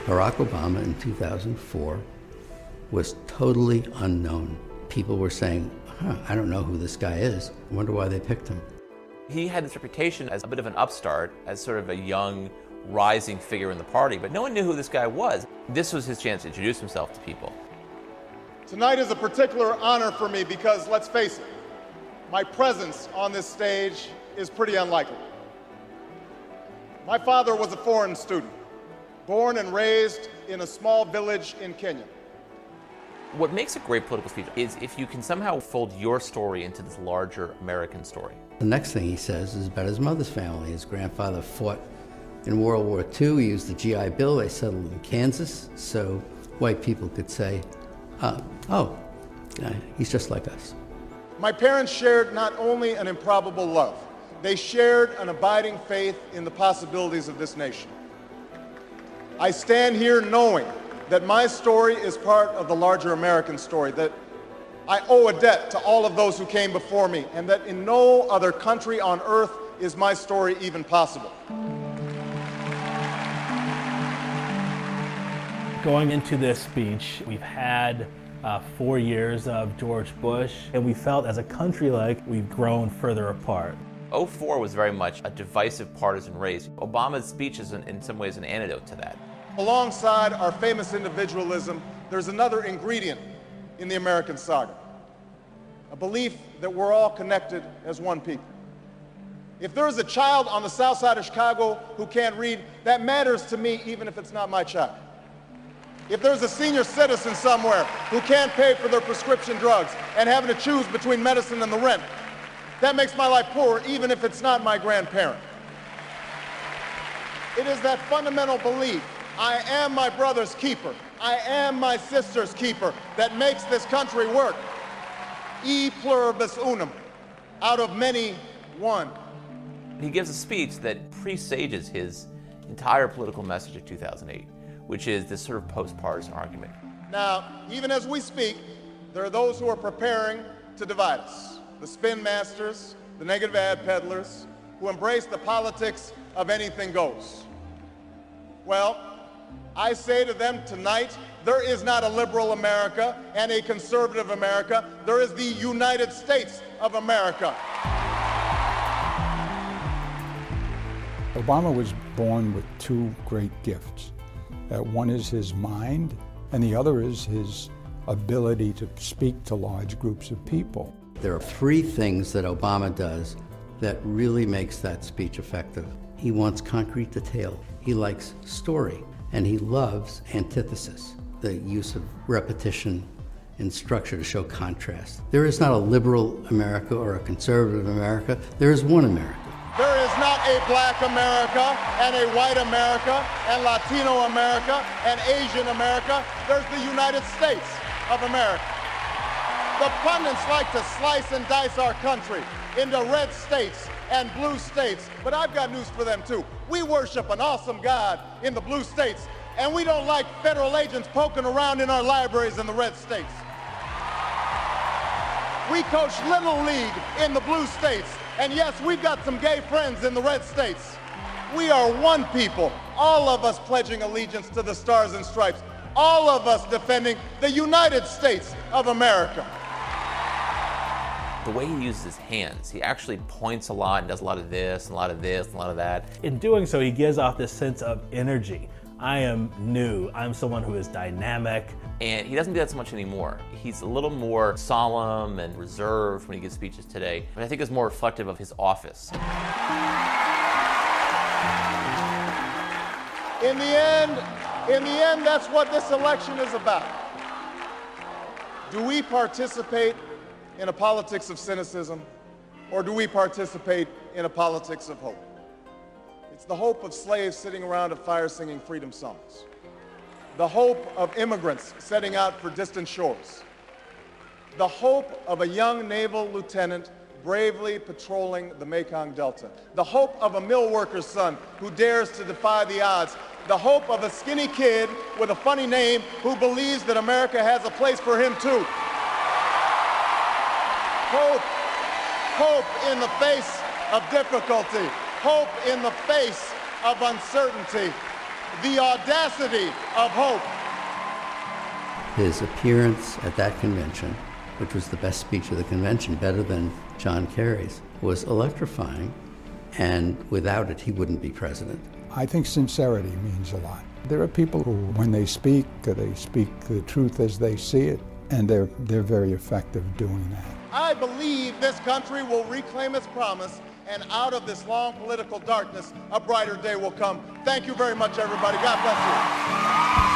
Barack Obama in 2004 was totally unknown. People were saying, I don't know who this guy is. I wonder why they picked him. He had this reputation as a bit of an upstart, as sort of a young, rising figure in the party, but no one knew who this guy was. This was his chance to introduce himself to people. Tonight is a particular honor for me because, let's face it, my presence on this stage is pretty unlikely. My father was a foreign student, born and raised in a small village in Kenya. What makes a great political speech is if you can somehow fold your story into this larger American story. The next thing he says is about his mother's family. His grandfather fought in World War II. He used the GI Bill. They settled in Kansas, so white people could say, he's just like us. My parents shared not only an improbable love, they shared an abiding faith in the possibilities of this nation. I stand here knowing that my story is part of the larger American story, that I owe a debt to all of those who came before me, and that in no other country on earth is my story even possible. Going into this speech, we've had 4 years of George Bush, and we felt as a country like we've grown further apart. 2004 was very much a divisive partisan race. Obama's speech is in some ways an antidote to that. Alongside our famous individualism, there's another ingredient in the American saga, a belief that we're all connected as one people. If there's a child on the south side of Chicago who can't read, that matters to me even if it's not my child. If there's a senior citizen somewhere who can't pay for their prescription drugs and having to choose between medicine and the rent, that makes my life poor even if it's not my grandparent. It is that fundamental belief, I am my brother's keeper, I am my sister's keeper, that makes this country work. E pluribus unum, out of many, one. He gives a speech that presages his entire political message of 2008. Which is this sort of post-partisan argument. Now, even as we speak, there are those who are preparing to divide us. The spin masters, the negative ad peddlers, who embrace the politics of anything goes. Well, I say to them tonight, there is not a liberal America and a conservative America. There is the United States of America. Obama was born with two great gifts. One is his mind, and the other is his ability to speak to large groups of people. There are three things that Obama does that really makes that speech effective. He wants concrete detail. He likes story, and he loves antithesis, the use of repetition and structure to show contrast. There is not a liberal America or a conservative America. There is one America. There is not a black America and a white America and Latino America and Asian America. There's the United States of America. The pundits like to slice and dice our country into red states and blue states, but I've got news for them too. We worship an awesome God in the blue states, and we don't like federal agents poking around in our libraries in the red states. We coach Little League in the blue states. And yes, we've got some gay friends in the red states. We are one people, all of us pledging allegiance to the Stars and Stripes, all of us defending the United States of America. The way he uses his hands, he actually points a lot and does a lot of this and a lot of this and a lot of that. In doing so, he gives off this sense of energy. I am new, I'm someone who is dynamic. And he doesn't do that so much anymore. He's a little more solemn and reserved when he gives speeches today, but I think it's more reflective of his office. In the end, that's what this election is about. Do we participate in a politics of cynicism, or do we participate in a politics of hope? It's the hope of slaves sitting around a fire singing freedom songs. The hope of immigrants setting out for distant shores. The hope of a young naval lieutenant bravely patrolling the Mekong Delta. The hope of a mill worker's son who dares to defy the odds. The hope of a skinny kid with a funny name who believes that America has a place for him too. Hope in the face of difficulty. Hope in the face of uncertainty. the audacity of hope. His appearance at that convention, which was the best speech of the convention, better than John Kerry's, was electrifying, and without it, he wouldn't be president. I think sincerity means a lot. There are people who, when they speak the truth as they see it, and they're very effective doing that. I believe this country will reclaim its promise, and out of this long political darkness, a brighter day will come. Thank you very much, everybody. God bless you.